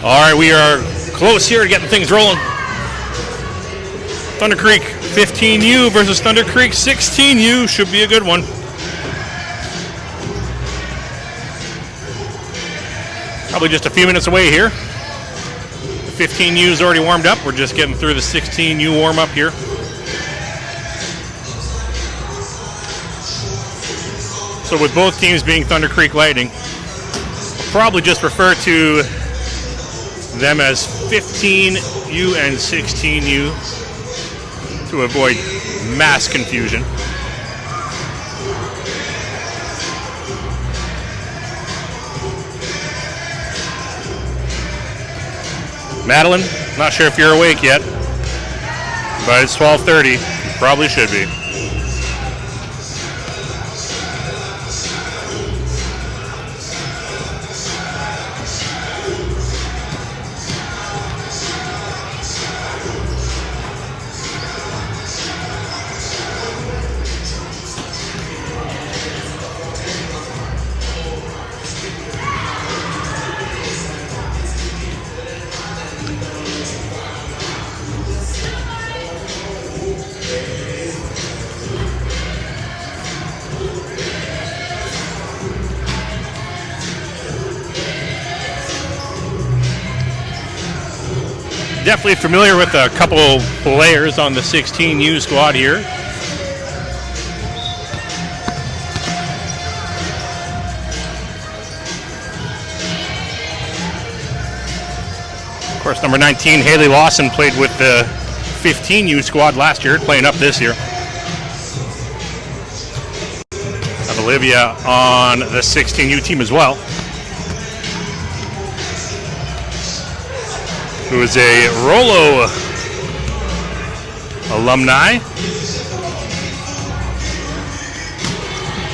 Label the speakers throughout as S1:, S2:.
S1: All right, we are close here to getting things rolling. Thunder Creek 15U versus Thunder Creek 16U should be a good one. Probably just a few minutes away here. The 15U is already warmed up. We're just getting through the 16U warm up here. So with both teams being Thunder Creek Lightning, we'll probably just refer to them as 15U and 16U to avoid mass confusion. Madeline, not sure if you're awake yet, but it's 12:30. Probably should be. Definitely familiar with a couple players on the 16U squad here. Of course, number 19, Haley Lawson, played with the 15U squad last year, playing up this year. Have Olivia on the 16U team as well, who is a Rollo alumni.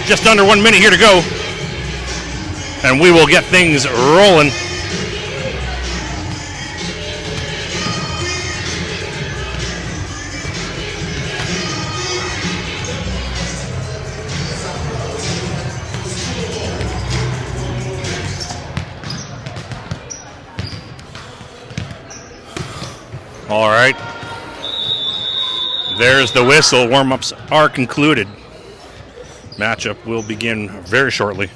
S1: Just under 1 minute here to go, and we will get things rolling. All right, there's the whistle. Warm-ups are concluded. Matchup will begin very shortly.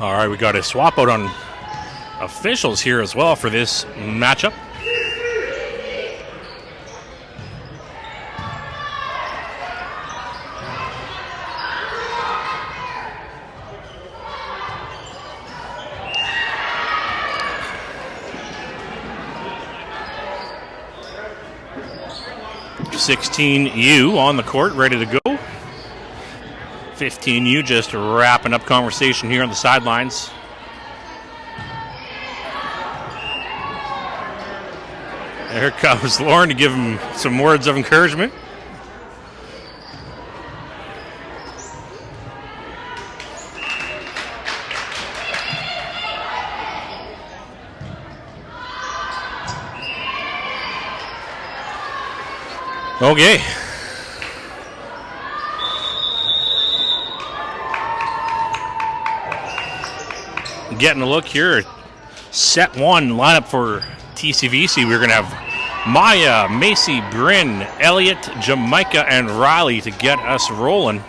S1: All right, we got a swap out on officials here as well for this matchup. .16U on the court, ready to go. 15U just wrapping up conversation here on the sidelines. There comes Lauren to give him some words of encouragement. Okay. Getting a look here. Set one lineup for TCVC. We're going to have Maya, Macy, Bryn, Elliott, Jamaica, and Riley to get us rolling.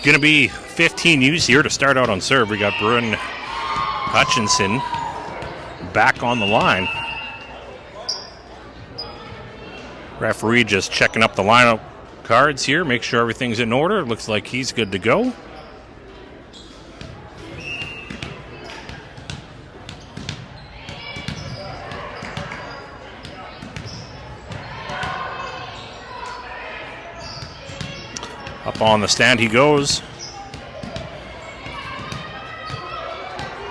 S1: going to be 15 U's here to start out on serve. We got Bryn Hutchinson back on the line. Referee just checking up the lineup cards here, make sure everything's in order. Looks like he's good to go. Up on the stand he goes.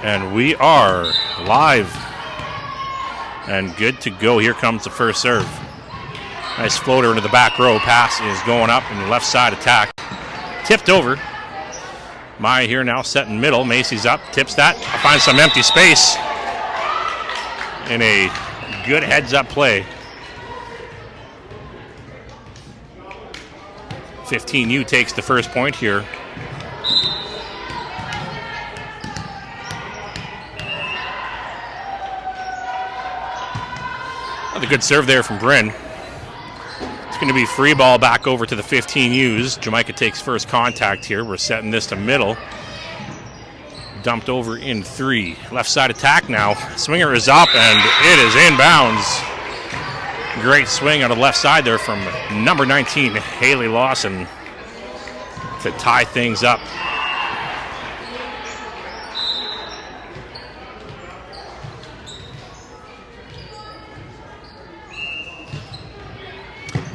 S1: And we are live and good to go. Here comes the first serve. Nice floater into the back row. Pass is going up in the left side attack. Tipped over. Maya here now setting middle. Macy's up, tips that. Finds some empty space. In a good heads-up play. 15U takes the first point here. Another good serve there from Bryn. It's going to be free ball back over to the 15U's. Jamaica takes first contact here. We're setting this to middle. Dumped over in 3. Left side attack now. Swinger is up and it is inbounds. Great swing on the left side there from number 19, Haley Lawson, to tie things up.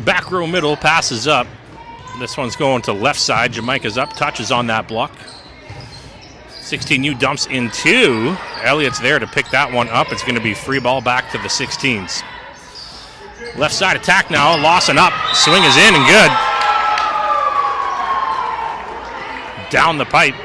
S1: Back row middle, passes up. This one's going to left side. Jamaica's up, touches on that block. 16U dumps in 2. Elliott's there to pick that one up. It's going to be free ball back to the 16s. Left side attack now. Lawson up. Swing is in and good. Down the pipe.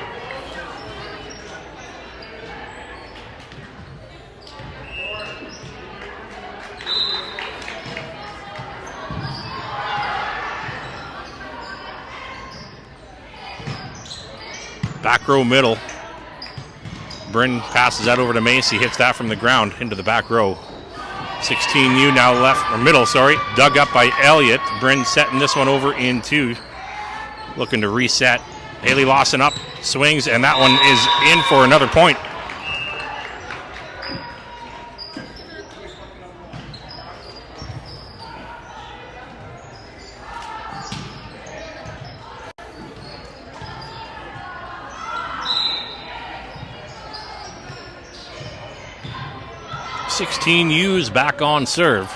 S1: Back row middle. Bryn passes that over to Macy. Hits that from the ground into the back row. 16U now left, or middle, sorry. Dug up by Elliott. Bryn setting this one over in 2. Looking to reset. Haley Lawson up, swings, and that one is in for another point. U's back on serve.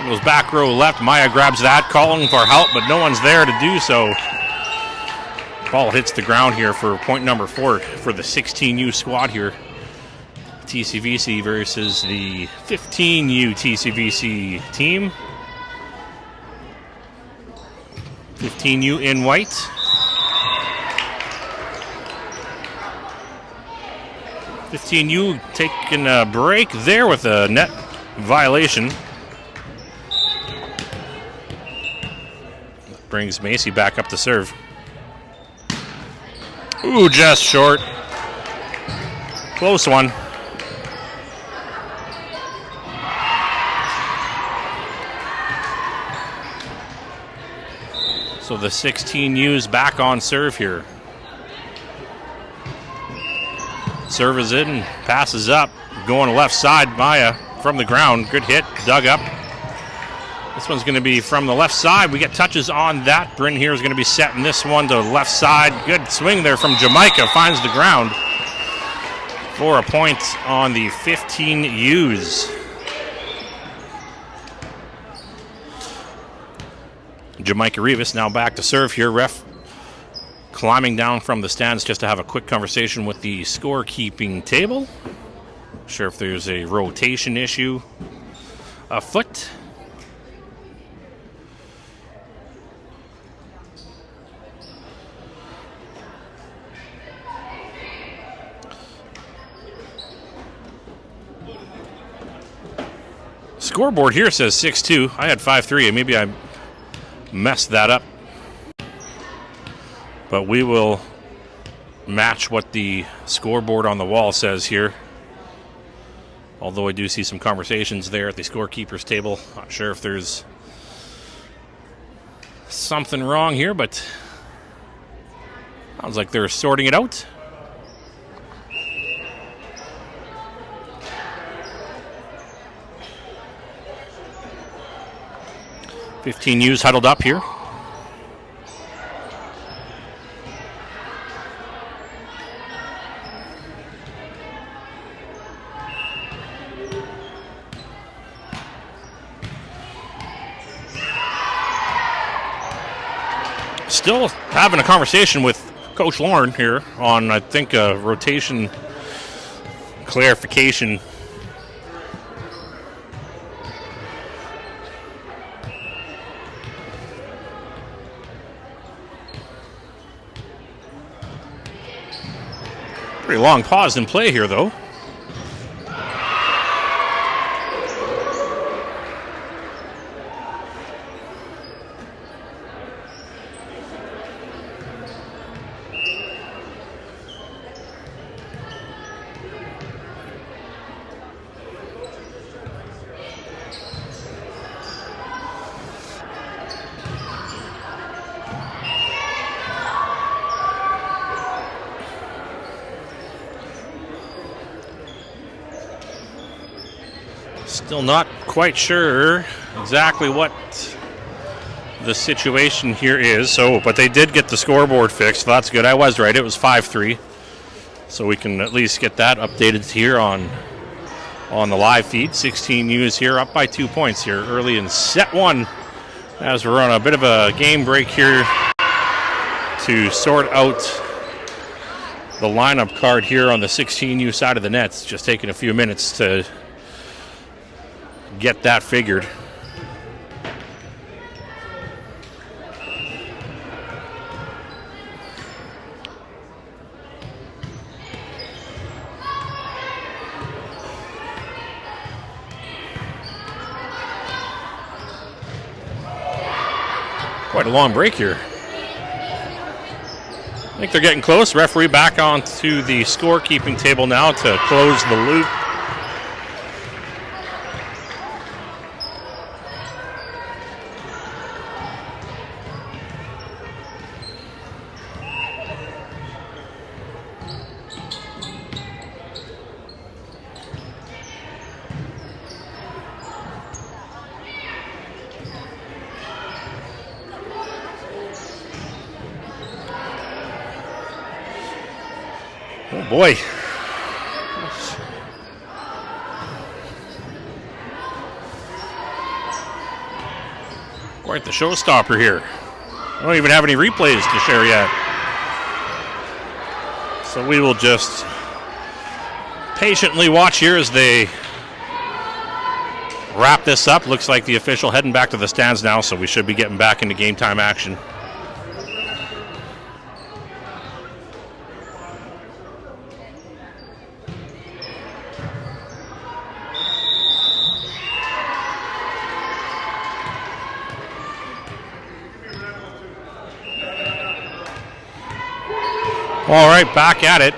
S1: Goes back row left. Maya grabs that, calling for help, but no one's there to do so. Ball hits the ground here for point number 4 for the 16U squad here. TCVC versus the 15U TCVC team. 15U in white. .15U taking a break there with a net violation. Brings Macy back up to serve. Ooh, just short. Close one. So the 16U's back on serve here. Serve is in, passes up, going left side. Maya from the ground, good hit, dug up. This one's going to be from the left side. We get touches on that. Bryn here is going to be setting this one to left side. Good swing there from Jamaica, finds the ground for a point on the 15U's. Jamaica Rivas now back to serve here. Ref climbing down from the stands just to have a quick conversation with the scorekeeping table. Not sure if there's a rotation issue afoot. Scoreboard here says 6-2. I had 5-3, and maybe I messed that up. But we will match what the scoreboard on the wall says here. Although I do see some conversations there at the scorekeeper's table. Not sure if there's something wrong here, but Sounds like they're sorting it out. .15U's huddled up here. Still having a conversation with Coach Lauren here on, I think, a rotation clarification. Pretty long pause in play here, though. Still not quite sure exactly what the situation here is. So, but they did get the scoreboard fixed. So that's good. I was right. It was 5-3. So we can at least get that updated here on the live feed. 16U is here, up by 2 points here early in set one, as we're on a bit of a game break here to sort out the lineup card here on the 16U side of the nets. Just taking a few minutes to get that figured. Quite a long break here. I think they're getting close. Referee back onto the scorekeeping table now to close the loop. Oh boy. Quite the showstopper here. I don't even have any replays to share yet. So we will just patiently watch here as they wrap this up. Looks like the official heading back to the stands now, so we should be getting back into game time action. All right, back at it.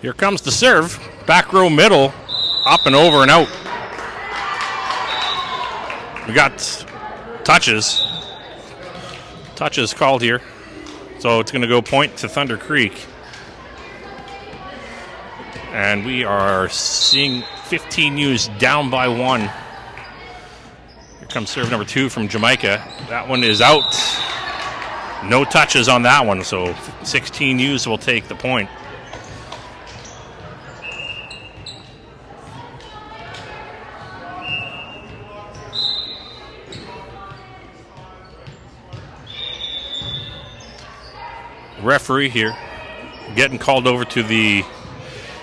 S1: Here comes the serve. Back row middle, up and over and out. We got touches. Touches called here. So it's going to go point to Thunder Creek. And we are seeing 15U's down by 1. Here comes serve number 2 from Jamaica. That one is out. No touches on that one, so 16U's will take the point. Referee here getting called over to the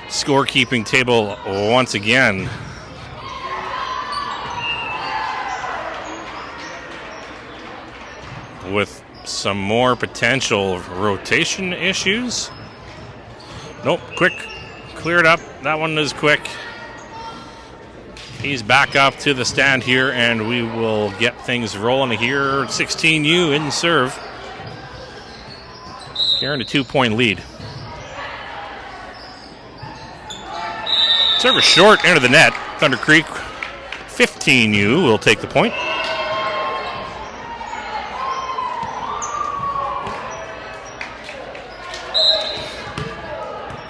S1: scorekeeping table once again. With some more potential rotation issues. Nope, quick, cleared up. That one is quick. He's back up to the stand here, and we will get things rolling here. 16U in serve. Carrying a 2-point lead. Service short, into the net. Thunder Creek 15U will take the point.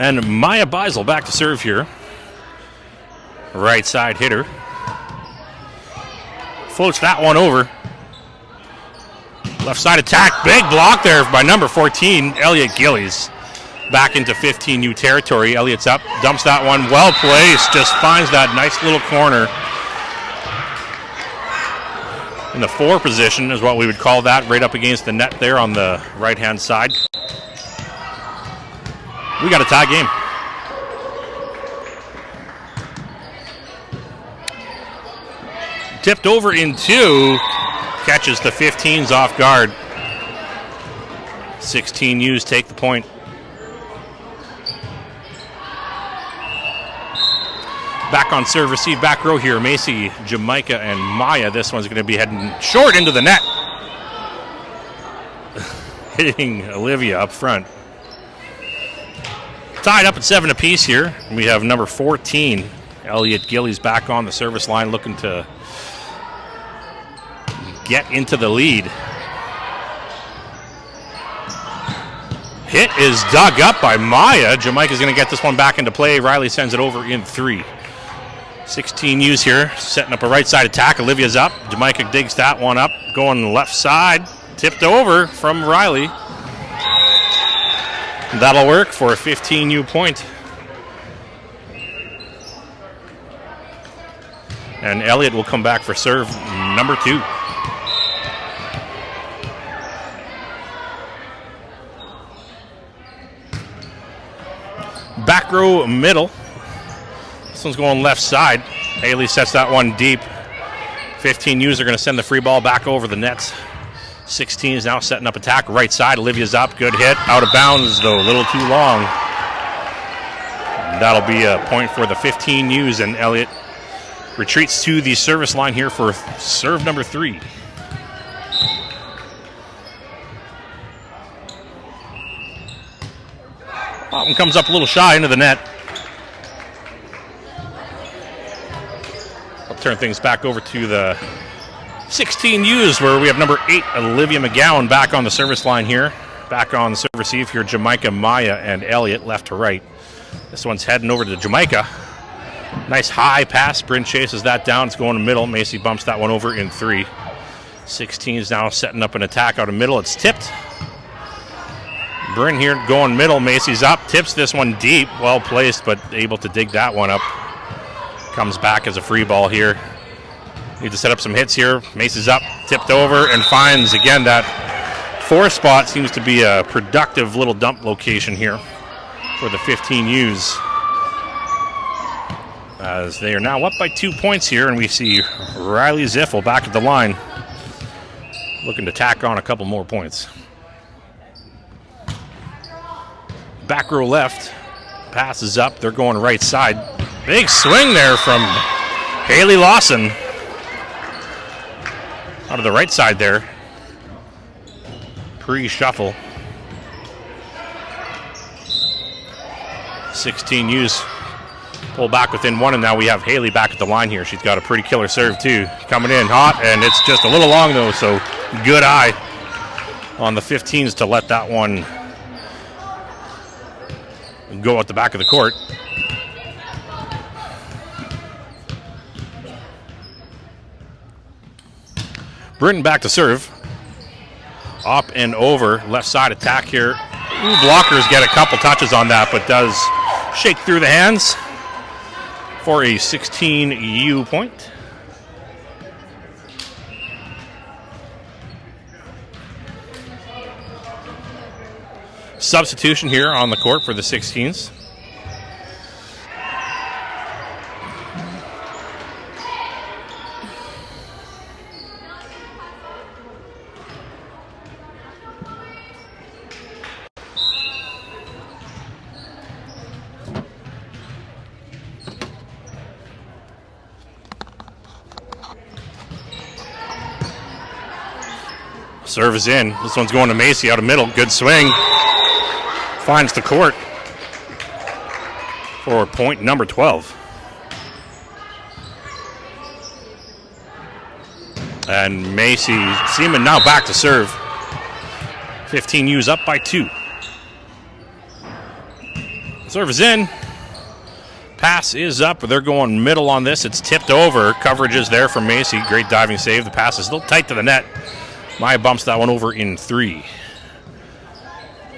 S1: And Maya Beisel back to serve here. Right side hitter. Floats that one over. Left side attack. Big block there by number 14, Elliot Gillies. Back into 15U territory. Elliott's up. Dumps that one. Well placed. Just finds that nice little corner. In the 4 position is what we would call that. Right up against the net there on the right-hand side. We got a tie game. Tipped over in 2. Catches the 15s off guard. 16U's take the point. Back on serve, receive, back row here. Macy, Jamaica, and Maya. This one's going to be heading short into the net. Hitting Olivia up front. Tied up at 7 apiece here. We have number 14, Elliot Gillies, back on the service line looking to get into the lead. Hit is dug up by Maya. Jamaica's going to get this one back into play. Riley sends it over in 3. 16U's here, setting up a right side attack. Olivia's up. Jamaica digs that one up. Going left side. Tipped over from Riley. That'll work for a 15U point. And Elliott will come back for serve number 2. Back row middle. This one's going left side. Haley sets that one deep. 15U's are going to send the free ball back over the nets. 16 is now setting up attack. Right side, Olivia's up. Good hit. Out of bounds, though. A little too long. That'll be a point for the 15U's, and Elliott retreats to the service line here for serve number 3. That one comes up a little shy into the net. I'll turn things back over to the 16U's, where we have number 8, Olivia McGowan, back on the service line here. Back on the serve receive here, Jamaica, Maya, and Elliott left to right. This one's heading over to Jamaica. Nice high pass. Bryn chases that down. It's going to middle. Macy bumps that one over in 3. 16 is now setting up an attack out of middle. It's tipped. Bryn here going middle. Macy's up. Tips this one deep. Well placed, but able to dig that one up. Comes back as a free ball here. Need to set up some hits here. Macy's up. Tipped over and finds, again, that 4 spot seems to be a productive little dump location here for the 15U's. As they are now up by 2 points here, and we see Riley Ziffel back at the line looking to tack on a couple more points. Back row left. Passes up. They're going right side. Big swing there from Haley Lawson. Out of the right side there. Pre-shuffle. 16U's pull back within 1, and now we have Haley back at the line here. She's got a pretty killer serve too. Coming in hot, and it's just a little long though, so good eye on the 15s to let that one go at the back of the court. Britton back to serve. Up and over, left side attack here. Ooh, blockers get a couple touches on that, but does shake through the hands for a 16U point. Substitution here on the court for the 16s. Serve is in. This one's going to Macy out of middle. Good swing. Finds the court for point number 12. And Macy Seaman now back to serve. 15U's up by 2. Serve is in. Pass is up. They're going middle on this. It's tipped over. Coverage is there from Macy. Great diving save. The pass is a little tight to the net. Maya bumps that one over in 3.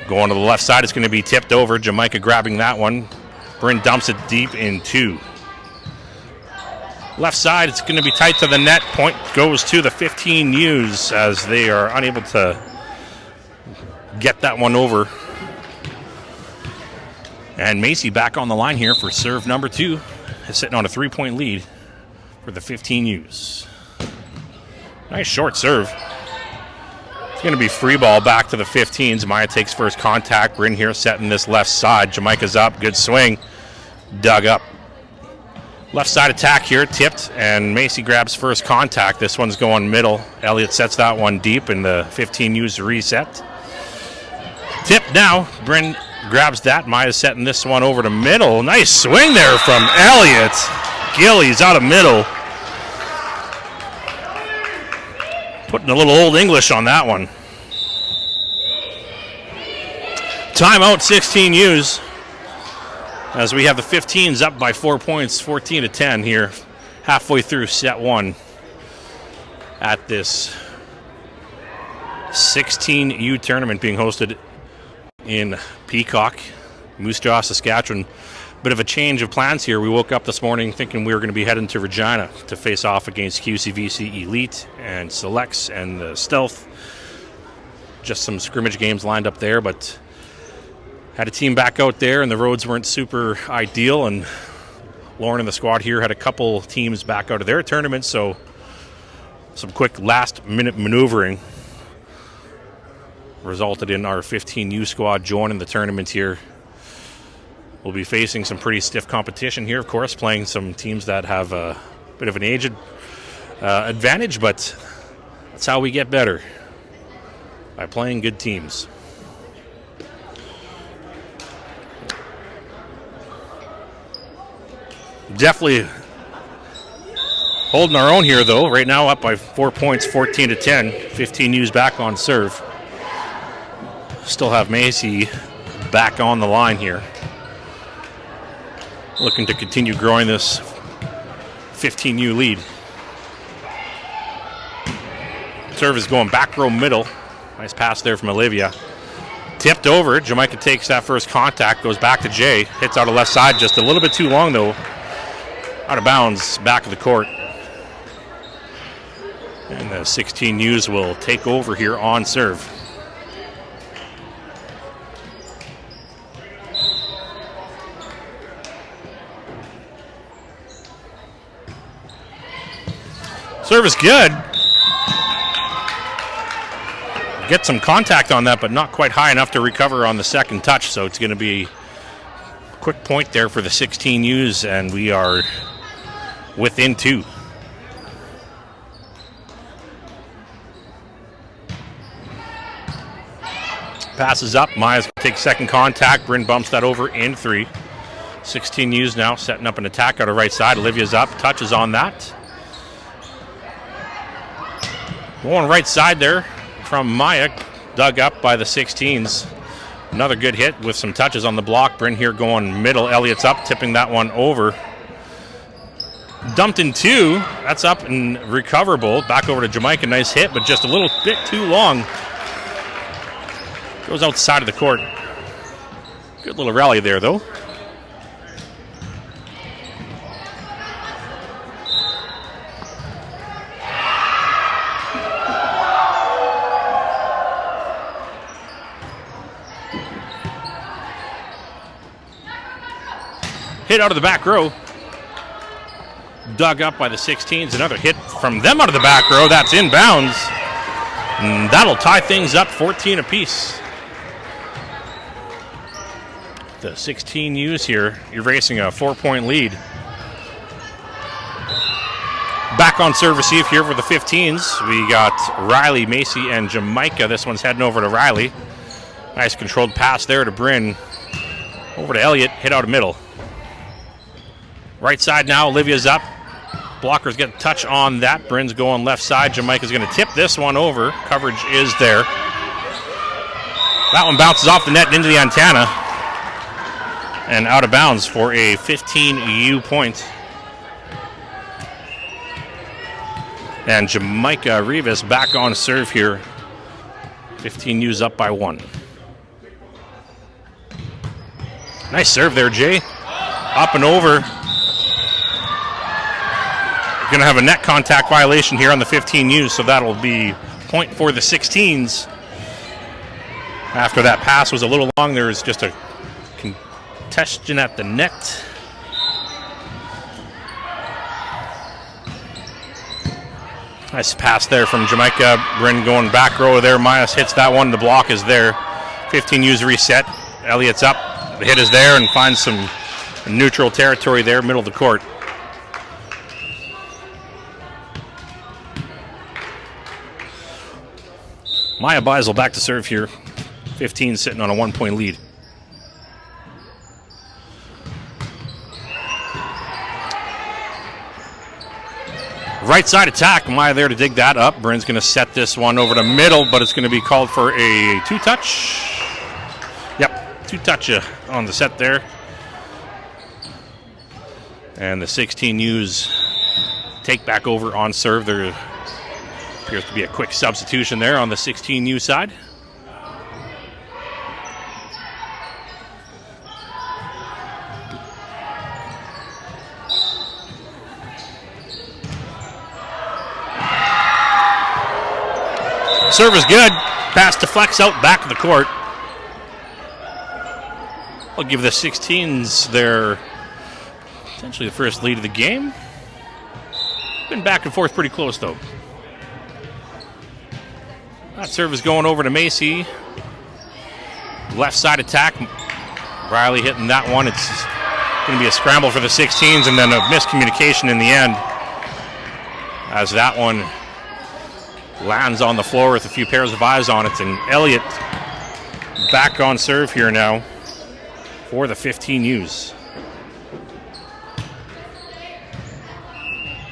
S1: Going to the left side, it's going to be tipped over. Jamaica grabbing that one. Bryn dumps it deep in 2. Left side, it's going to be tight to the net. Point goes to the 15U's as they are unable to get that one over. And Macy back on the line here for serve number 2. Is sitting on a 3-point lead for the 15U's. Nice short serve. It's going to be free ball back to the 15s. Maya takes first contact. Bryn here setting this left side. Jamaica's up. Good swing. Dug up. Left side attack here. Tipped. And Macy grabs first contact. This one's going middle. Elliott sets that one deep. And the 15U's reset. Tipped now. Bryn grabs that. Maya's setting this one over to middle. Nice swing there from Elliott. Gillies out of middle. Putting a little old English on that one. Timeout 16U's. As we have the 15s up by 4 points, 14-10 here, halfway through set 1 at this 16U tournament being hosted in Peacock, Moose Jaw, Saskatchewan. Bit of a change of plans here. We woke up this morning thinking we were going to be heading to Regina to face off against QCVC Elite and Selects and the Stealth. Just some scrimmage games lined up there, but had a team back out there and the roads weren't super ideal, and Lauren and the squad here had a couple teams back out of their tournament, so some quick last-minute maneuvering resulted in our 15U squad joining the tournament here. We'll be facing some pretty stiff competition here, of course, playing some teams that have a bit of an age advantage, but that's how we get better, by playing good teams. Definitely holding our own here, though. Right now up by 4 points, 14-10. 15U's back on serve. Still have Macy back on the line here. Looking to continue growing this 15U lead. Serve is going back row middle. Nice pass there from Olivia. Tipped over. Jamaica takes that first contact, goes back to Jay. Hits out of left side, just a little bit too long, though. Out of bounds, back of the court. And the 16U's will take over here on serve. Serve is good. Get some contact on that, but not quite high enough to recover on the second touch, so it's going to be a quick point there for the 16U's, and we are within 2. Passes up. Maya's takes second contact. Bryn bumps that over in 3. 16U's now setting up an attack out of right side. Olivia's up. Touches on that. Going right side there from Maya. Dug up by the 16s. Another good hit with some touches on the block. Bryn here going middle. Elliott's up, tipping that one over. Dumped in 2. That's up and recoverable. Back over to Jamaica. Nice hit, but just a little bit too long. Goes outside of the court. Good little rally there, though. Hit out of the back row. Dug up by the 16s. Another hit from them out of the back row. That's inbounds. And that'll tie things up 14 apiece. The 16U's here erasing a 4-point lead. Back on serve receive here for the 15s. We got Riley, Macy, and Jamaica. This one's heading over to Riley. Nice controlled pass there to Bryn. Over to Elliott. Hit out of middle. Right side now. Olivia's up. Blockers get a touch on that. Bryn's going left side. Jamaica's going to tip this one over. Coverage is there. That one bounces off the net into the antenna and out of bounds for a 15U point. And Jamaica Rivas back on serve here. 15U's up by 1. Nice serve there, Jay. Up and over. Going to have a net contact violation here on the 15U, so that'll be point for the 16s. After that pass was a little long, there was just a contention at the net. Nice pass there from Jamaica. Bryn going back row there. Myas hits that one. The block is there. 15U's reset. Elliott's up. The hit is there and finds some neutral territory there, middle of the court. Maya Beisel back to serve here. 15 sitting on a 1-point lead. Right side attack. Maya there to dig that up. Bryn's going to set this one over the middle, but it's going to be called for a 2-touch. Yep, 2-touch on the set there. And the 16U's take back over on serve. There appears to be a quick substitution there on the 16U side. Serve is good. Pass deflects out back of the court. I'll give the 16s their potentially the first lead of the game. Been back and forth pretty close though. That serve is going over to Macy. Left side attack. Riley hitting that one. It's going to be a scramble for the 16s and then a miscommunication in the end as that one lands on the floor with a few pairs of eyes on it. And Elliott back on serve here now for the 15U's.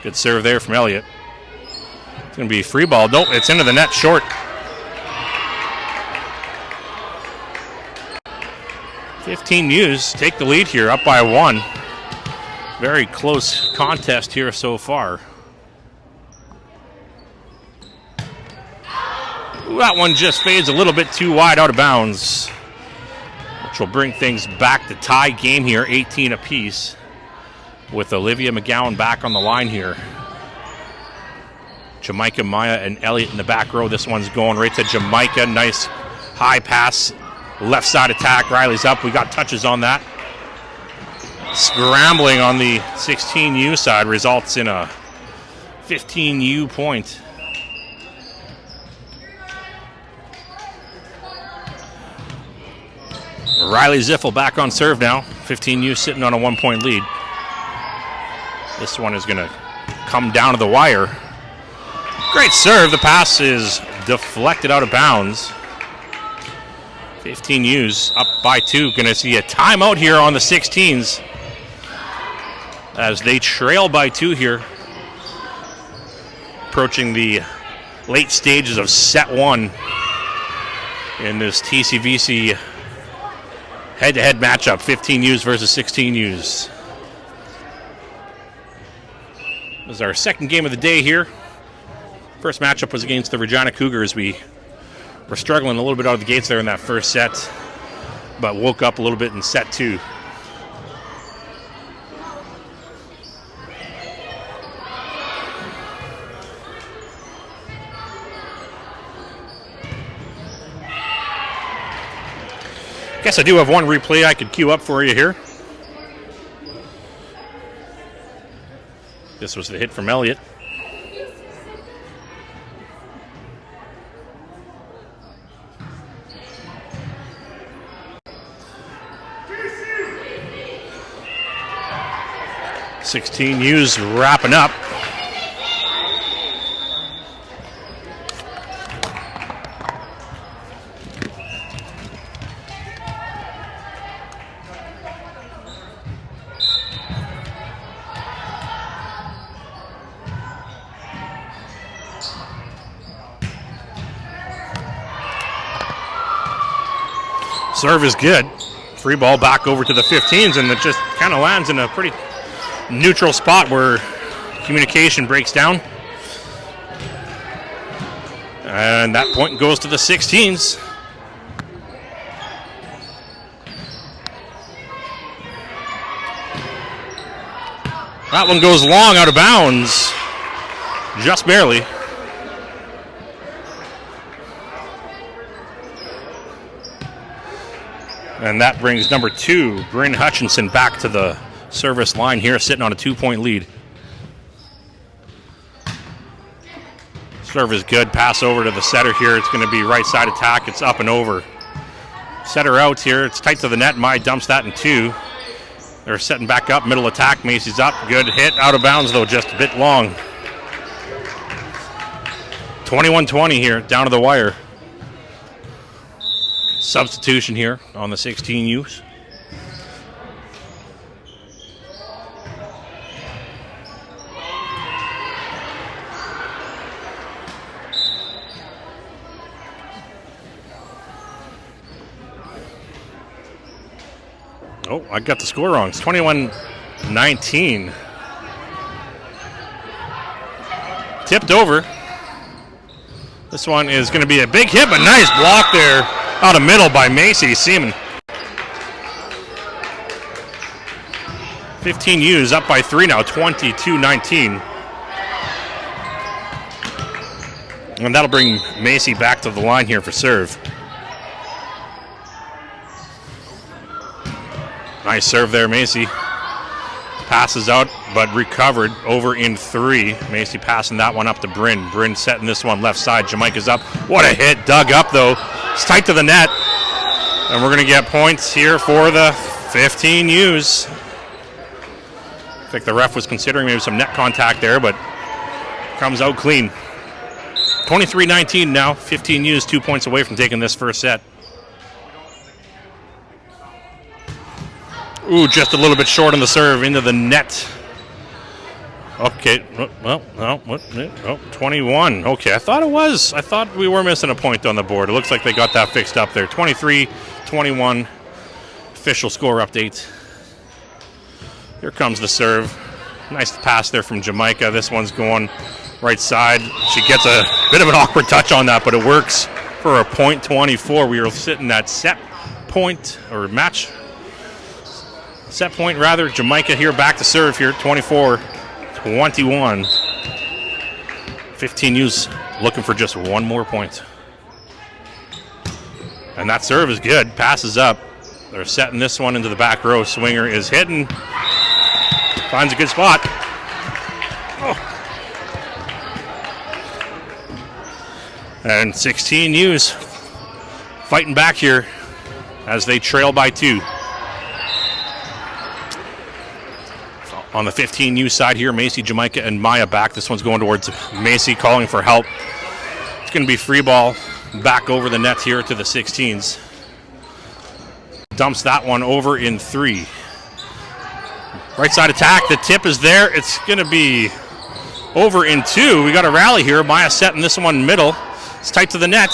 S1: Good serve there from Elliott. It's going to be a free ball. Nope, it's into the net short. 15U's take the lead here, up by 1. Very close contest here so far. Ooh, that one just fades a little bit too wide out of bounds, which will bring things back to tie game here, 18 apiece, with Olivia McGowan back on the line here. Jamaica, Maya, and Elliott in the back row. This one's going right to Jamaica. Nice high pass. Left side attack. Riley's up. We got touches on that. Scrambling on the 16U side results in a 15U point. Riley Ziffel back on serve now. 15U sitting on a 1-point lead. This one is going to come down to the wire. Great serve. The pass is deflected out of bounds. 15U's up by 2. Going to see a timeout here on the 16s as they trail by 2 here. Approaching the late stages of set 1 in this TCVC head-to-head matchup. 15U's versus 16U's. This is our second game of the day here. First matchup was against the Regina Cougars. We were struggling a little bit out of the gates there in that first set, but woke up a little bit in set 2. Guess I do have one replay I could queue up for you here. This was the hit from Elliott. .16U's wrapping up. Serve is good. Free ball back over to the 15s, and it just kind of lands in a pretty neutral spot where communication breaks down. And that point goes to the 16s. That one goes long out of bounds. Just barely. And that brings number 2, Bryn Hutchinson, back to the service line here, sitting on a 2-point lead. Serve is good. Pass over to the setter here. It's going to be right side attack. It's up and over. Setter out here. It's tight to the net. Mai dumps that in 2. They're setting back up. Middle attack. Macy's up. Good hit. Out of bounds, though, just a bit long. 21-20 here, down to the wire. Substitution here on the 16Us. Oh, I got the score wrong. It's 21-19. Tipped over. This one is going to be a big hit, but nice block there out of middle by Macy Seaman. 15Us up by 3 now, 22-19. And that'll bring Macy back to the line here for serve. Nice serve there, Macy. Passes out, but recovered over in 3. Macy passing that one up to Bryn. Bryn setting this one left side. Jamaica's up. What a hit. Dug up, though. It's tight to the net. And we're going to get points here for the 15Us. I think the ref was considering maybe some net contact there, but comes out clean. 23-19 now. 15Us 2 points away from taking this first set. Ooh, just a little bit short on the serve into the net. Okay, well, no, 21. Okay, I thought we were missing a point on the board. It looks like they got that fixed up there. 23-21, official score update. Here comes the serve. Nice pass there from Jamaica. This one's going right side. She gets a bit of an awkward touch on that, but it works for a point 24. We are sitting at set point, or match. Set point, rather. Jamaica here back to serve here, 24-21. 15Us looking for just one more point. And that serve is good. Passes up. They're setting this one into the back row. Swinger is hitting. Finds a good spot. Oh. And 16Us fighting back here as they trail by 2. On the 15U side here, Macy, Jamaica, and Maya back. This one's going towards Macy, calling for help. It's going to be free ball back over the net here to the 16s. Dumps that one over in 3. Right side attack. The tip is there. It's going to be over in 2. We got a rally here. Maya setting this one middle. It's tight to the net.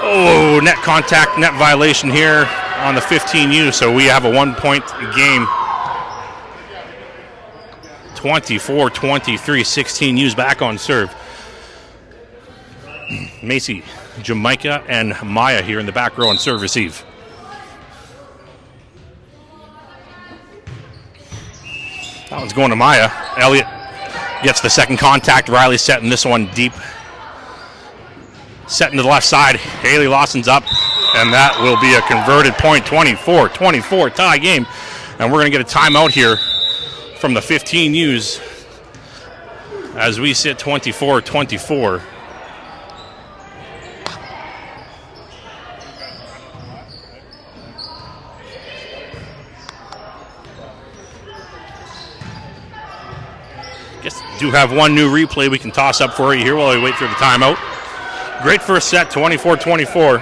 S1: Oh, net contact, net violation here on the 15U. So we have a 1-point game. 24-23, 16Us back on serve. Macy, Jamaica, and Maya here in the back row on serve receive. That one's going to Maya. Elliott gets the second contact. Riley setting this one deep. Setting to the left side. Haley Lawson's up, and that will be a converted point. 24-24 tie game. And we're going to get a timeout here from the 15Us as we sit 24-24. Guess do have one new replay we can toss up for you here while we wait for the timeout. Great first set, 24-24.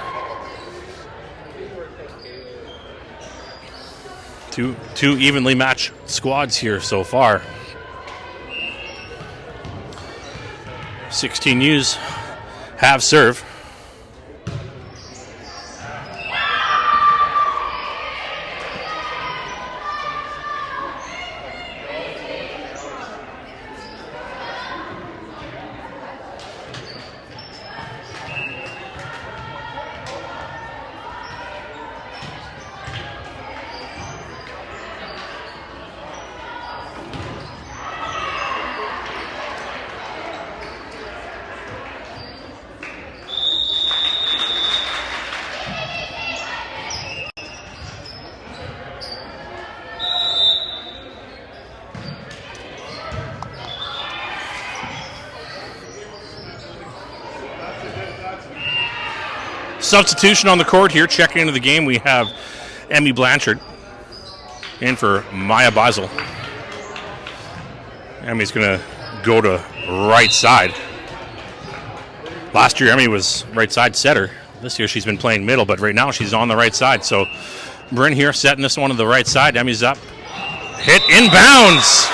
S1: Two evenly matched squads here so far. 16Us have serve. Substitution on the court here. Checking into the game, we have Emmy Blanchard in for Maya Basel. Emmy's going to go to right side. Last year, Emmy was right side setter. This year, she's been playing middle, but right now she's on the right side. So Bryn here setting this one to the right side. Emmy's up. Hit inbounds.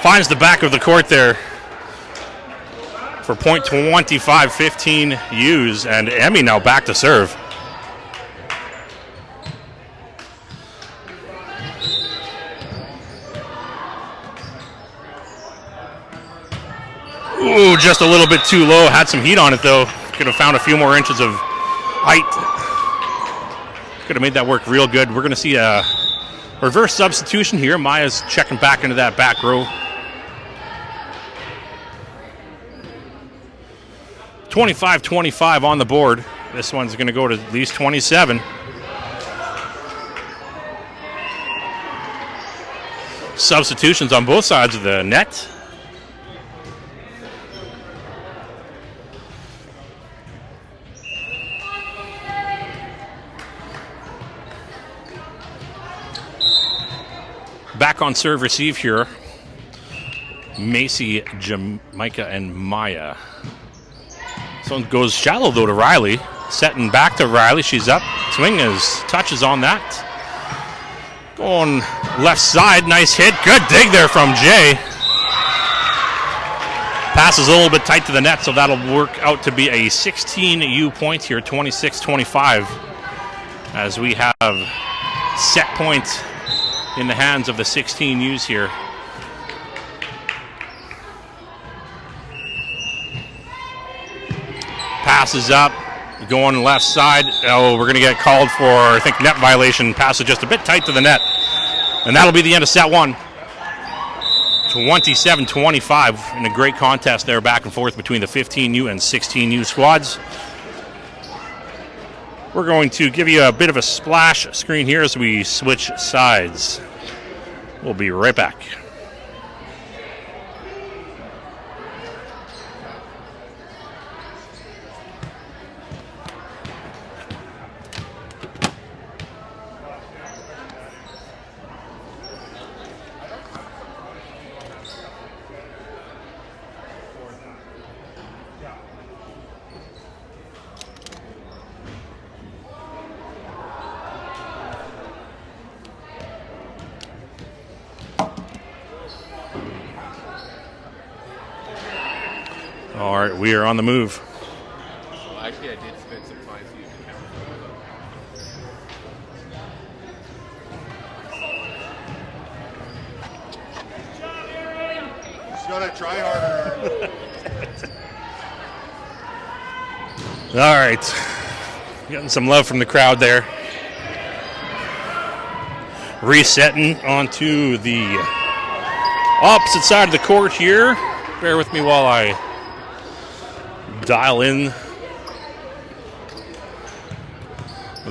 S1: Finds the back of the court there for point 25, 15 U's, and Emmy now back to serve. Ooh, just a little bit too low. Had some heat on it, though. Could have found a few more inches of height. Could have made that work real good. We're going to see a reverse substitution here. Maya's checking back into that back row. 25-25 on the board. This one's going to go to at least 27. Substitutions on both sides of the net. Back on serve receive here. Macy, Jamaica, and Maya. This one goes shallow though to Riley. Setting back to Riley. She's up. Swing touches on that. Going left side. Nice hit. Good dig there from Jay. Passes a little bit tight to the net, so that'll work out to be a 16U point here. 26-25 as we have set point in the hands of the 16 U's here. Passes up, going left side. Oh, we're going to get called for, I think, net violation. Passes just a bit tight to the net. And that'll be the end of set one. 27-25 in a great contest there, back and forth between the 15U and 16U squads. We're going to give you a bit of a splash screen here as we switch sides. We'll be right back. All right, we are on the move.
S2: Well, actually, I did spend some time using the camera. Just gotta try harder.
S1: All right, getting some love from the crowd there. Resetting onto the opposite side of the court here. Bear with me while I dial in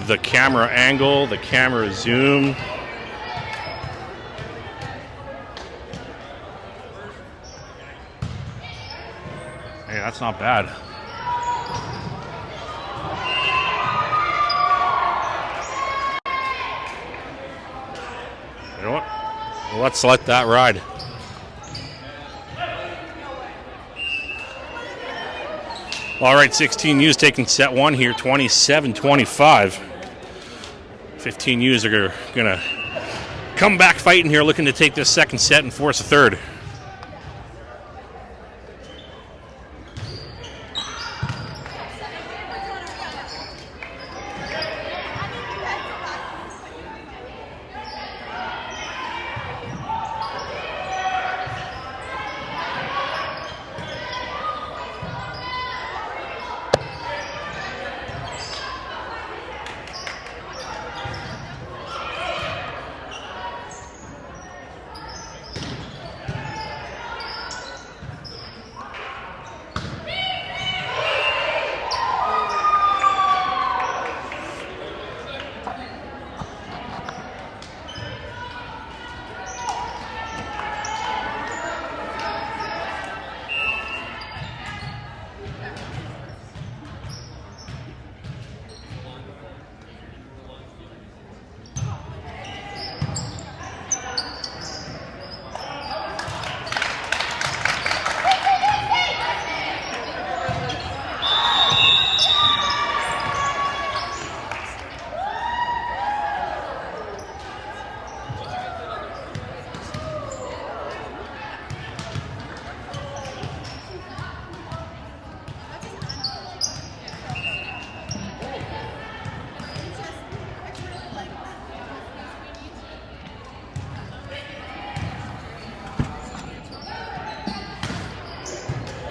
S1: the camera angle, the camera zoom. Hey, that's not bad. You know what? Let's let that ride. All right, 16U's taking set one here, 27-25. 15U's are going to come back fighting here, looking to take this second set and force a third.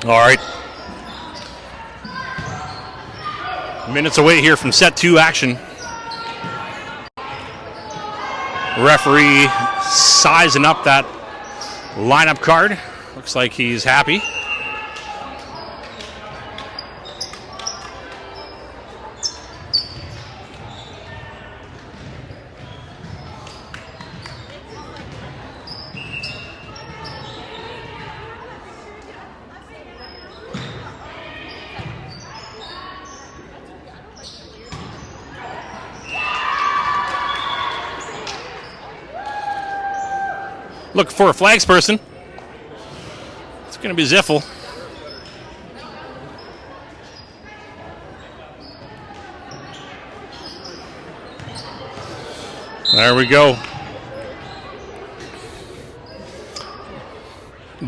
S1: All right. Minutes away here from set 2 action. Referee sizing up that lineup card. Looks like he's happy. Looking for a flags person. It's going to be Ziffel. There we go.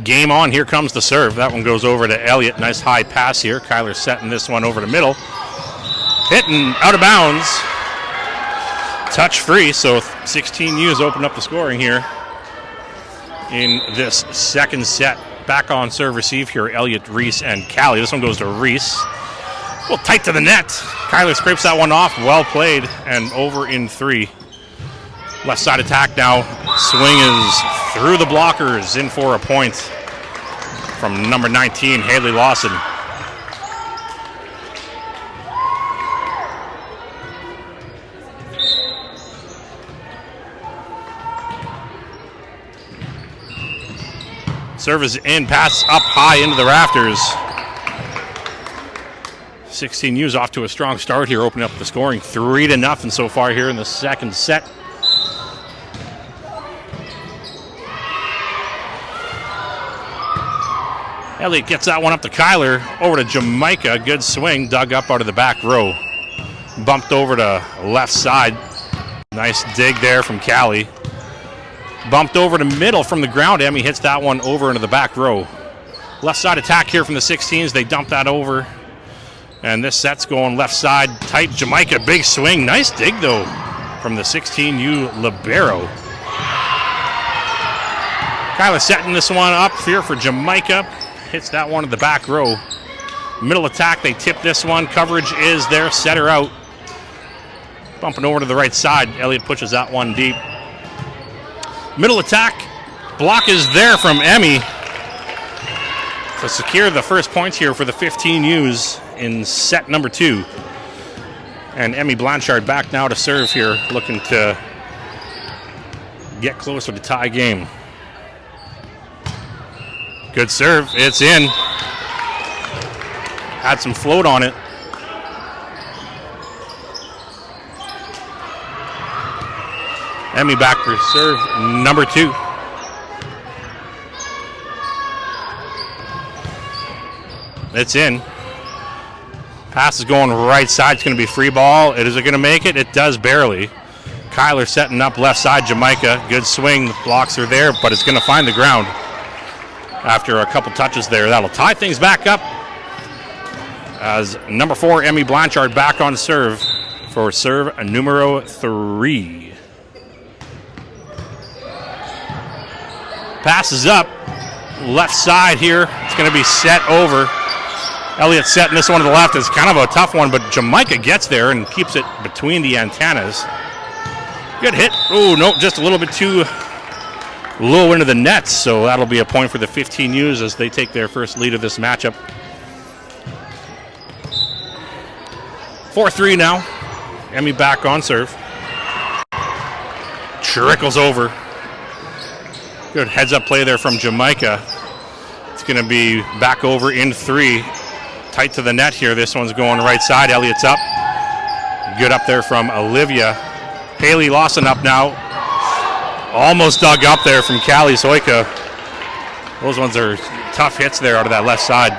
S1: Game on. Here comes the serve. That one goes over to Elliott. Nice high pass here. Kyler setting this one over the middle. Hitting out of bounds. Touch free. So 16 U's open up the scoring here in this second set. Back on serve receive here, Elliott, Reese, and Callie. This one goes to Reese. Well, tight to the net. Kyler scrapes that one off. Well played, and over in 3. Left side attack now. Swing is through the blockers. In for a point from number 19, Haley Lawson. Serve is in, pass up high into the rafters. 16 U's off to a strong start here, opening up the scoring 3-0 so far here in the second set. Elliott gets that one up to Kyler, over to Jamaica. Good swing, dug up out of the back row. Bumped over to left side. Nice dig there from Callie. Bumped over to middle from the ground. Emmy hits that one over into the back row. Left side attack here from the 16s. They dump that over. And this set's going left side. Tight Jamaica. Big swing. Nice dig, though, from the 16U libero. Kyler setting this one up here for Jamaica. Hits that one to the back row. Middle attack. They tip this one. Coverage is there. Set her out. Bumping over to the right side. Elliott pushes that one deep. Middle attack, block is there from Emmy to secure the first points here for the 15 U's in set number 2. And Emmy Blanchard back now to serve here, looking to get closer to tie game. Good serve, it's in. Had some float on it. Emmy back for serve number 2. It's in. Pass is going right side. It's going to be free ball. Is it going to make it? It does barely. Kyler setting up left side. Jamaica. Good swing. The blocks are there, but it's going to find the ground after a couple touches there. That'll tie things back up as number 4, Emmy Blanchard, back on serve for serve numero 3. Passes up, left side here. It's going to be set over. Elliott setting this one to the left. It's kind of a tough one, but Jamaica gets there and keeps it between the antennas. Good hit. Oh, no, just a little bit too low into the net, so that'll be a point for the 15 U's as they take their first lead of this matchup. 4-3 now. Emmy back on serve. Trickles over. Good heads-up play there from Jamaica. It's going to be back over in 3. Tight to the net here. This one's going right side. Elliott's up. Good up there from Olivia. Haley Lawson up now. Almost dug up there from Callie Soika. Those ones are tough hits there out of that left side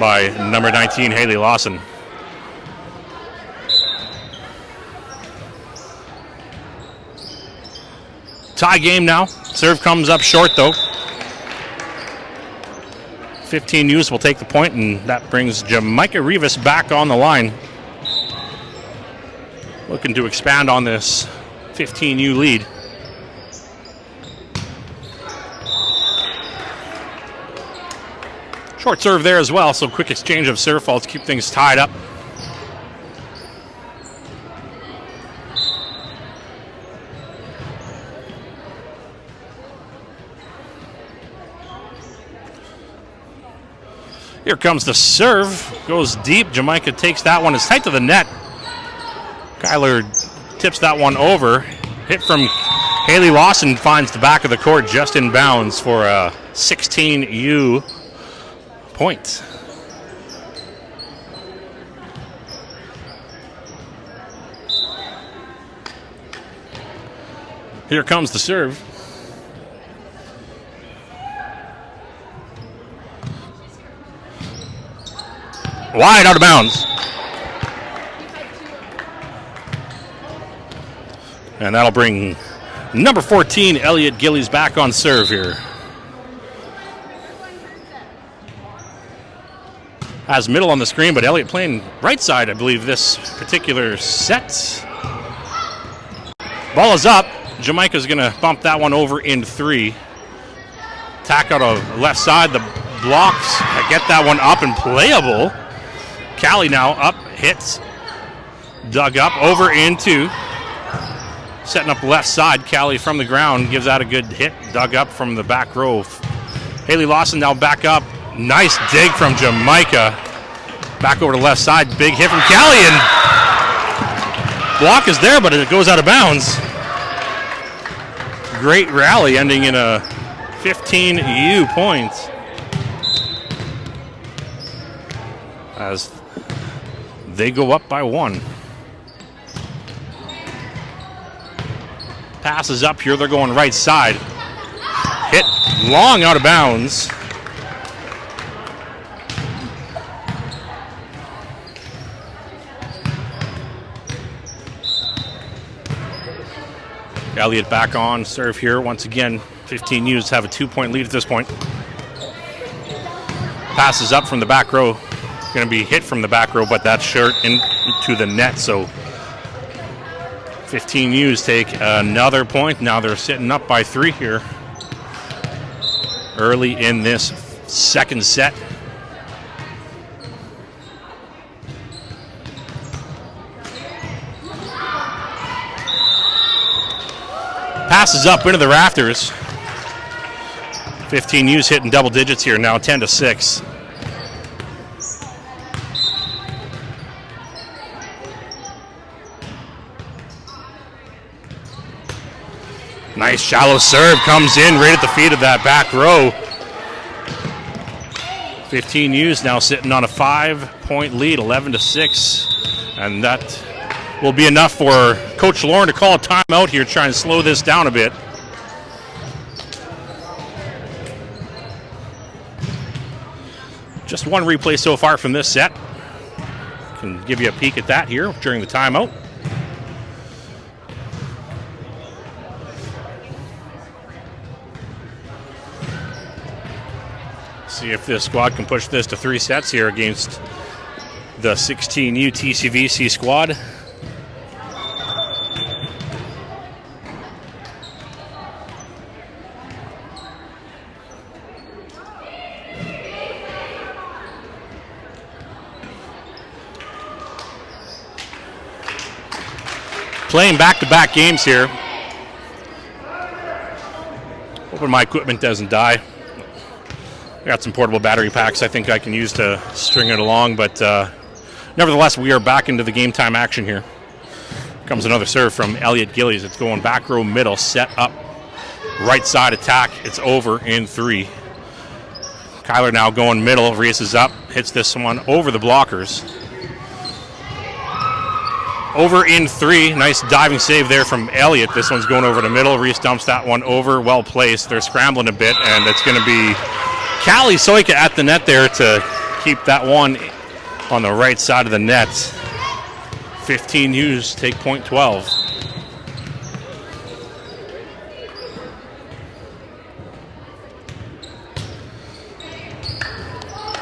S1: by number 19, Haley Lawson. Tie game now. Serve comes up short, though. 15 U's will take the point, and that brings Jamaica Rivas back on the line. Looking to expand on this 15U lead. Short serve there as well, so quick exchange of serve faults keep things tied up. Here comes the serve, goes deep. Jamaica takes that one, it's tight to the net. Kyler tips that one over. Hit from Haley Lawson finds the back of the court just in bounds for a 16U point. Here comes the serve. Wide out of bounds. And that'll bring number 14, Elliot Gillies, back on serve here. Has middle on the screen, but Elliot playing right side, I believe, this particular set. Ball is up. Jamaica's going to bump that one over in 3. Tack out of left side. The blocks get that one up and playable. Callie now up, hits, dug up, over into, setting up left side. Callie from the ground gives that a good hit, dug up from the back row. Haley Lawson now back up, nice dig from Jamaica. Back over to left side, big hit from Callie, and block is there, but it goes out of bounds. Great rally ending in a 15U point. As they go up by 1. Passes up here, they're going right side. Hit long out of bounds. Elliott back on serve here once again. 15U's have a 2-point lead at this point. Passes up from the back row. Going to be hit from the back row, but that's short into the net. So 15U's take another point. Now they're sitting up by 3 here early in this second set. Passes up into the rafters. 15U's hitting double digits here now, 10-6. Nice shallow serve comes in right at the feet of that back row. 15U's now sitting on a 5-point lead, 11-6. And that will be enough for Coach Lauren to call a timeout here, trying to slow this down a bit. Just one replay so far from this set. Can give you a peek at that here during the timeout. See if this squad can push this to 3 sets here against the 16U TCVC squad. Playing back-to-back games here. Hoping my equipment doesn't die. I got some portable battery packs I think I can use to string it along, but nevertheless, we are back into the game time action here. Comes another serve from Elliot Gillies. It's going back row middle, set up, right side attack. It's over in 3. Kyler now going middle, races up, hits this one over the blockers. Over in 3, nice diving save there from Elliott. This one's going over the middle. Reese dumps that one over, well placed. They're scrambling a bit, and it's going to be Callie Soika at the net there to keep that one on the right side of the net. 15U's take point 12.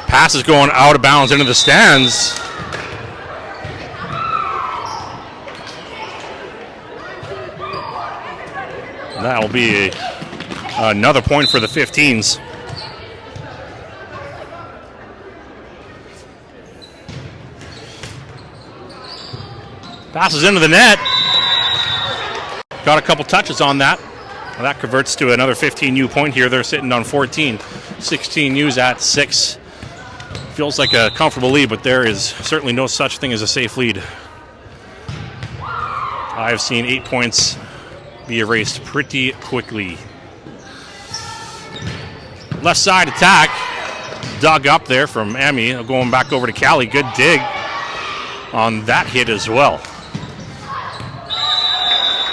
S1: Pass is going out of bounds into the stands. That'll be another point for the 15s. Passes into the net. Got a couple touches on that. Well, that converts to another 15U point here. They're sitting on 14. 16U's at 6. Feels like a comfortable lead, but there is certainly no such thing as a safe lead. I've seen 8 points be erased pretty quickly. Left side attack. Dug up there from Emmy. Going back over to Callie. Good dig on that hit as well.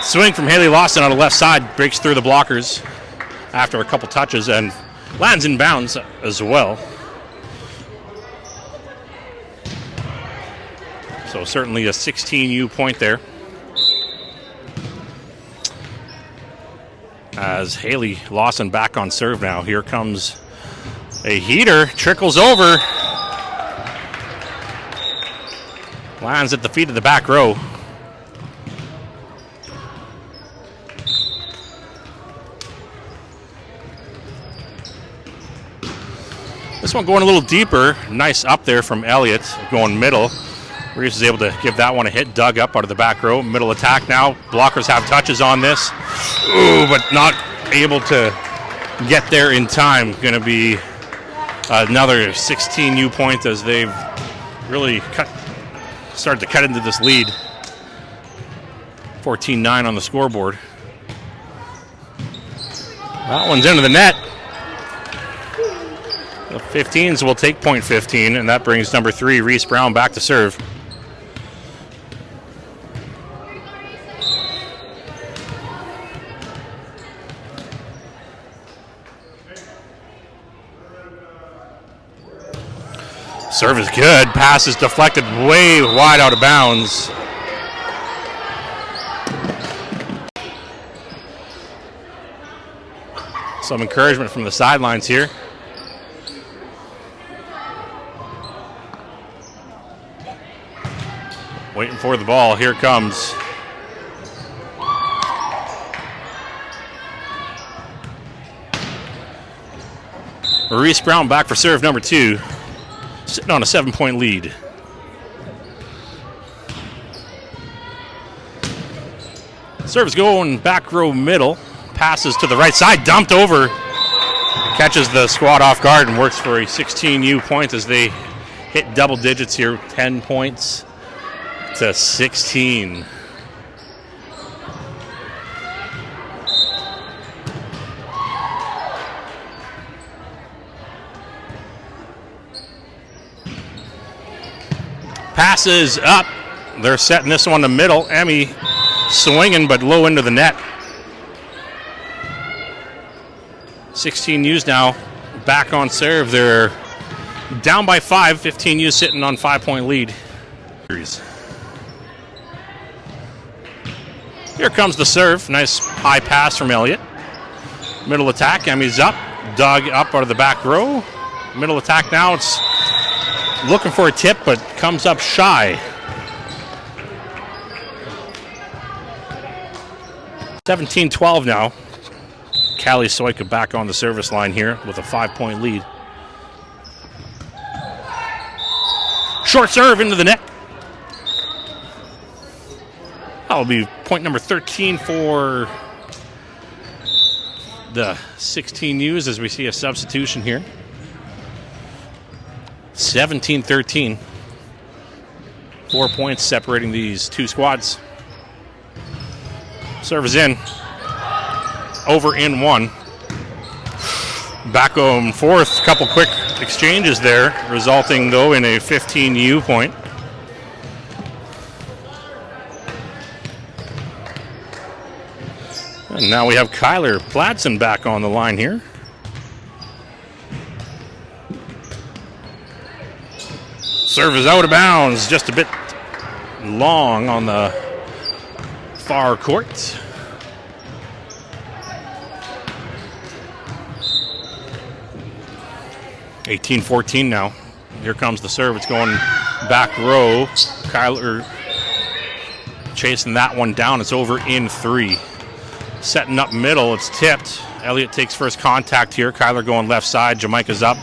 S1: Swing from Haley Lawson on the left side. Breaks through the blockers after a couple touches and lands in bounds as well. So certainly a 16U point there. As Haley Lawson back on serve now. Here comes a heater. Trickles over. Lands at the feet of the back row. This one going a little deeper. Nice up there from Elliott, going middle. Reese is able to give that one a hit. Dug up out of the back row. Middle attack now. Blockers have touches on this. Ooh, but not able to get there in time. Going to be another 16U point as they've really started to cut into this lead. 14-9 on the scoreboard. That one's into the net. The 15s will take point 15, and that brings number 3, Reese Brown, back to serve. Serve is good. Pass is deflected way wide out of bounds. Some encouragement from the sidelines here. Waiting for the ball. Here it comes. Reese Brown back for serve number 2. Sitting on a 7-point lead. Serves going back row middle. Passes to the right side. Dumped over. Catches the squad off guard and works for a 16U point as they hit double digits here. 10 points to 16. Passes up. They're setting this one in the middle. Emmy swinging but low into the net. 16U's now back on serve. They're down by 5. 15U sitting on 5-point lead. Here comes the serve. Nice high pass from Elliott. Middle attack. Emmy's up. Dug up out of the back row. Middle attack now. It's looking for a tip, but comes up shy. 17-12 now. Callie Soika back on the service line here with a 5-point lead. Short serve into the net. That will be point number 13 for the 16U's as we see a substitution here. 17-13. 4 points separating these two squads. Serve is in. Over in 1. Back and forth. Couple quick exchanges there, resulting though in a 15U point. And now we have Kyler Pladsen back on the line here. Serve is out of bounds, just a bit long on the far court. (18-14) now. Here comes the serve. It's going back row. Kyler chasing that one down. It's over in 3. Setting up middle. It's tipped. Elliott takes first contact here. Kyler going left side. Jamaica's up.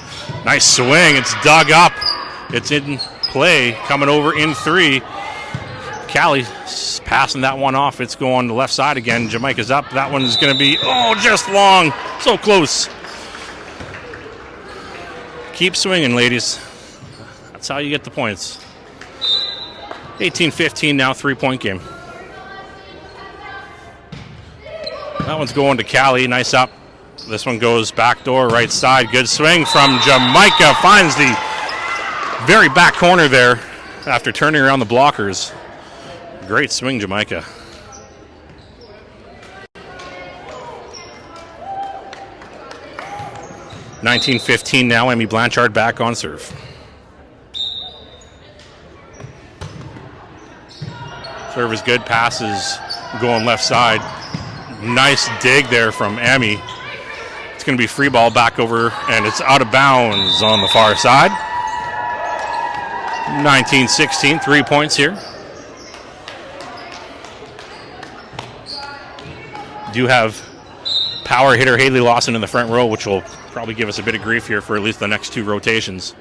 S1: Nice swing. It's dug up. It's in play. Coming over in 3. Cali passing that one off. It's going to the left side again. Jamaica's up. That one's going to be, just long. So close. Keep swinging, ladies. That's how you get the points. 18-15 now, 3-point game. That one's going to Cali. Nice up. This one goes back door, right side. Good swing from Jamaica. Finds the very back corner there after turning around the blockers. Great swing, Jamaica. (19-15) now. Amy Blanchard back on serve. Serve is good. Passes going left side. Nice dig there from Amy. It's going to be free ball back over, and it's out of bounds on the far side. 19-16, 3 points here. Do have power hitter Haley Lawson in the front row, which will probably give us a bit of grief here for at least the next 2 rotations.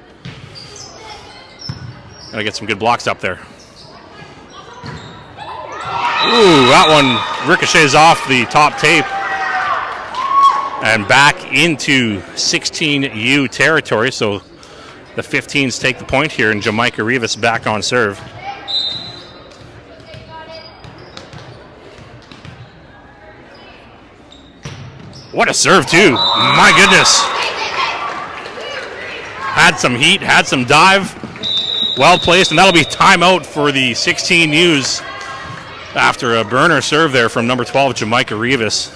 S1: Gotta get some good blocks up there. Ooh, that one ricochets off the top tape and back into 16U territory. So the 15s take the point here, and Jamaica Rivas back on serve. What a serve, too. My goodness. Had some heat, had some dive. Well placed, and that'll be timeout for the 16Us after a burner serve there from number 12, Jamaica Rivas.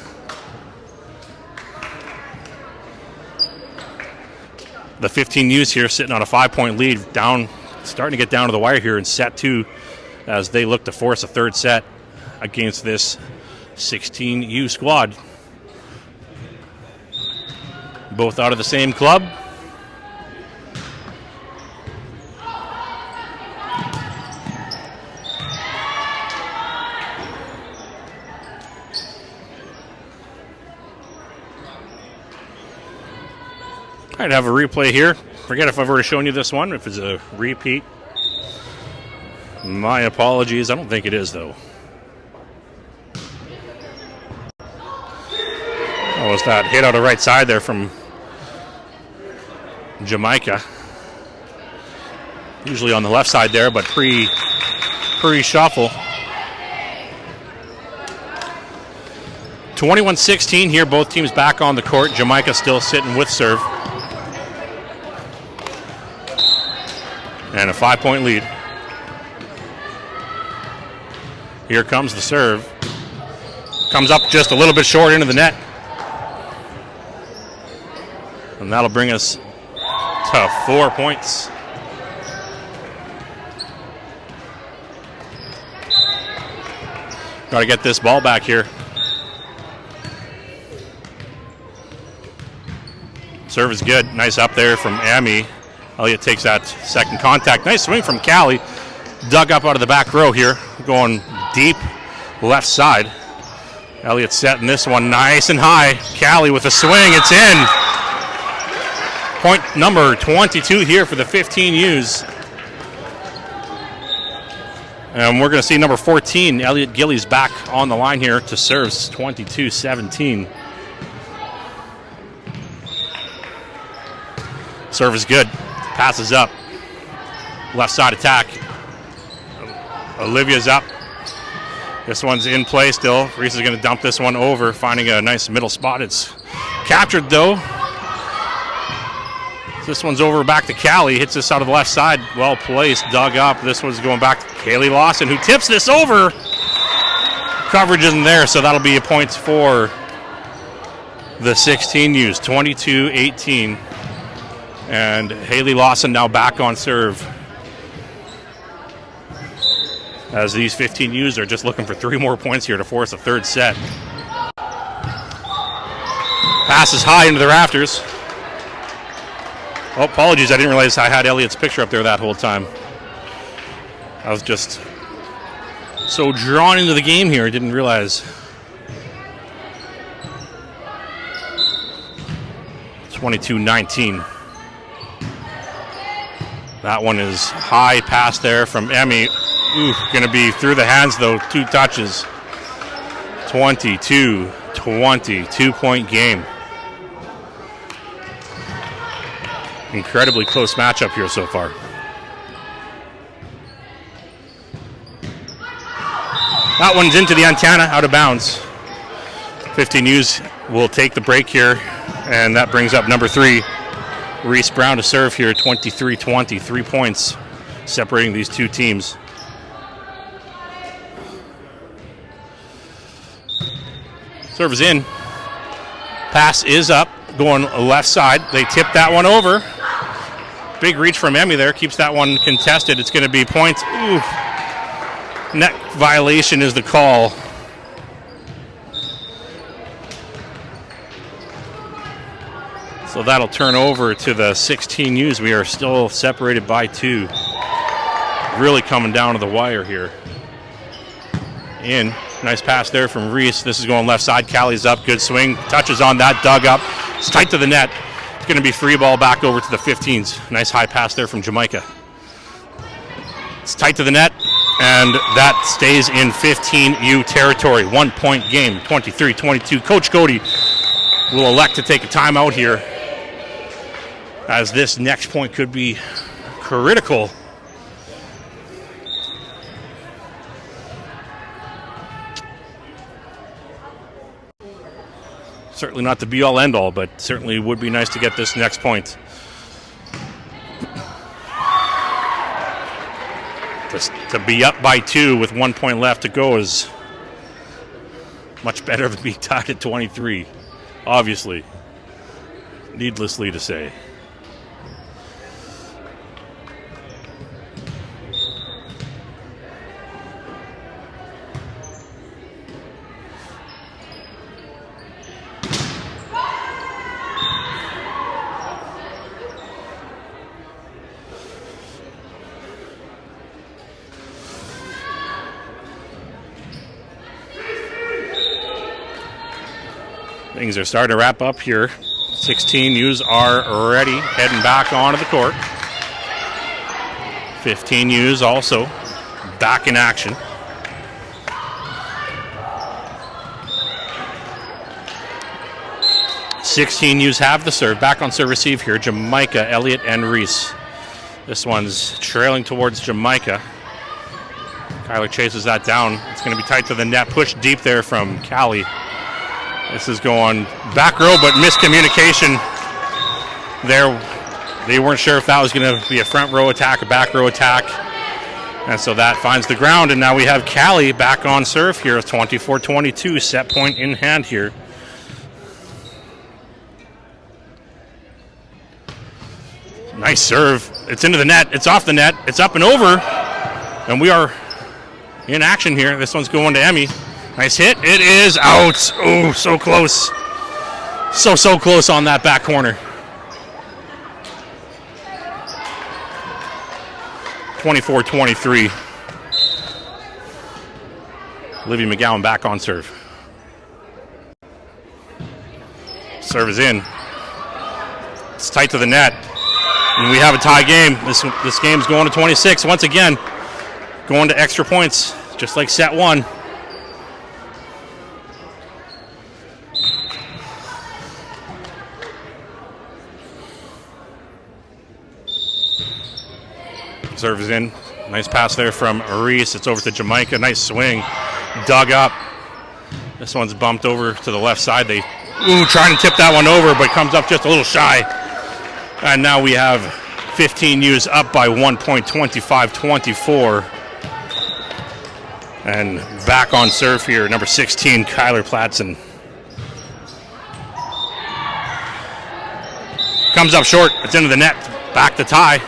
S1: The 15Us here sitting on a 5-point lead, starting to get down to the wire here in set 2 as they look to force a third set against this 16U squad. Both out of the same club. I'd have a replay here. Forget if I've already shown you this one. If it's a repeat, my apologies. I don't think it is, though. Oh, was that hit out of right side there from Jamaica? Usually on the left side there, but pre-shuffle. 21-16 here. Both teams back on the court. Jamaica still sitting with serve. And a 5-point lead. Here comes the serve. Comes up just a little bit short into the net. And that'll bring us to 4 points. Got to get this ball back here. Serve is good. Nice up there from Amy. Elliott takes that second contact. Nice swing from Cali. Dug up out of the back row here. Going deep left side. Elliott setting this one nice and high. Cali with a swing. It's in. Point number 22 here for the 15Us. And we're going to see number 14, Elliott Gillies, back on the line here to serves 22-17. Serve is good. Passes up. Left side attack. Olivia's up. This one's in play still. Reese is going to dump this one over, finding a nice middle spot. It's captured, though. This one's over back to Cali. Hits this out of the left side. Well placed. Dug up. This one's going back to Kaylee Lawson, who tips this over. Coverage isn't there, so that'll be a point for the 16Us. 22-18. And Haley Lawson now back on serve. As these 15Us are just looking for 3 more points here to force a third set. Passes high into the rafters. Oh, apologies, I didn't realize I had Elliott's picture up there that whole time. I was just so drawn into the game here, I didn't realize. 22-19. That one is high pass there from Emmy. Ooh, going to be through the hands, though. 2 touches. 22-20, 2-point game. Incredibly close matchup here so far. That one's into the antenna, out of bounds. 15U's will take the break here, and that brings up number 3, Reese Brown, to serve here. 23-20, 3 points separating these two teams. Serve is in. Pass is up, going left side. They tip that one over. Big reach from Emmy there, keeps that one contested. It's going to be points. Ooh. Net violation is the call. So that'll turn over to the 16U's. We are still separated by 2. Really coming down to the wire here. In. Nice pass there from Reese. This is going left side. Callie's up. Good swing. Touches on that. Dug up. It's tight to the net. It's going to be free ball back over to the 15s. Nice high pass there from Jamaica. It's tight to the net. And that stays in 15U territory. 1-point game. 23-22. Coach Cody will elect to take a timeout here, as this next point could be critical. Certainly not the be-all, end-all, but certainly would be nice to get this next point. To be up by 2 with 1 point left to go is much better than being tied at 23, obviously, needlessly to say. Things are starting to wrap up here. 16U's are ready, heading back onto the court. 15U's also back in action. $16U's have the serve. Back on serve receive here. Jamaica, Elliott, and Reese. This one's trailing towards Jamaica. Kyler chases that down. It's going to be tight to the net. Push deep there from Callie. This is going back row, but miscommunication there. They weren't sure if that was going to be a front row attack, a back row attack. And so that finds the ground, and now we have Callie back on serve here. 24-22, set point in hand here. Nice serve. It's into the net. It's off the net. It's up and over. And we are in action here. This one's going to Emmy. Nice hit. It is out. Oh, so close. So close on that back corner. 24-23. Olivia McGowan back on serve. Serve is in. It's tight to the net. And we have a tie game. This game's going to 26. Once again, going to extra points, just like set 1. Serve is in. Nice pass there from Reese. It's over to Jamaica. Nice swing. Dug up. This one's bumped over to the left side. They trying to tip that one over, but comes up just a little shy. And now we have 15U's up by 1 point, 25-24. And back on serve here, number 16, Kyler Platson. Comes up short. It's into the net. Back to tie.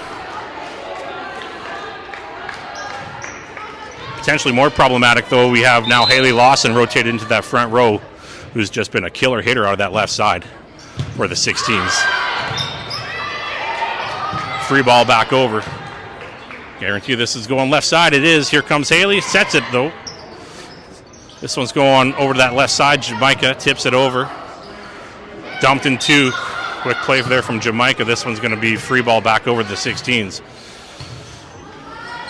S1: Potentially more problematic, though. We have now Haley Lawson rotated into that front row, who's just been a killer hitter out of that left side for the 16s. Free ball back over. Guarantee this is going left side. It is. Here comes Haley. Sets it, though. This one's going over to that left side. Jamaica tips it over. Dumped in 2. Quick play there from Jamaica. This one's going to be free ball back over to the 16s.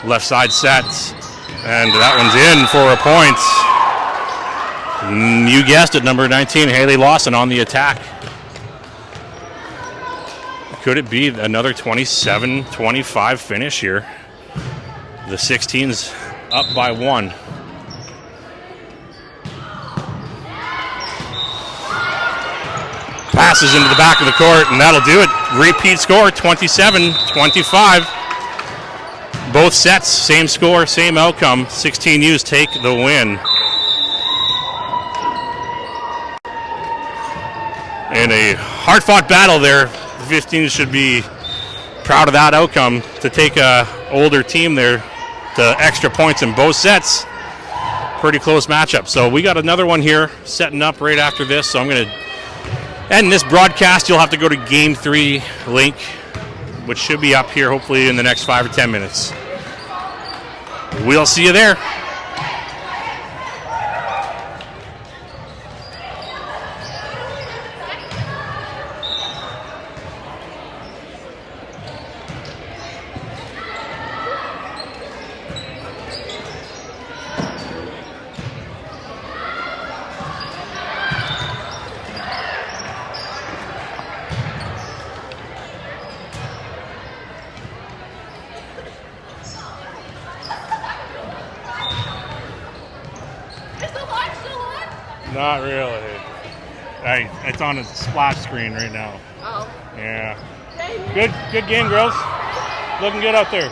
S1: Left side sets. And that one's in for a point. You guessed it, number 19, Haley Lawson on the attack. Could it be another 27-25 finish here? The 16's up by 1. Passes into the back of the court, and that'll do it. Repeat score, 27-25. Both sets, same score, same outcome. 16U's take the win. In a hard-fought battle there, the 15 should be proud of that outcome to take a older team there to extra points in both sets. Pretty close matchup. So we got another one here setting up right after this. So I'm going to end this broadcast. You'll have to go to Game 3 link, which should be up here hopefully in the next 5 or 10 minutes. We'll see you there. Not really. It's on a splash screen right now.
S3: Oh.
S1: Yeah. Good game, girls. Looking good out there.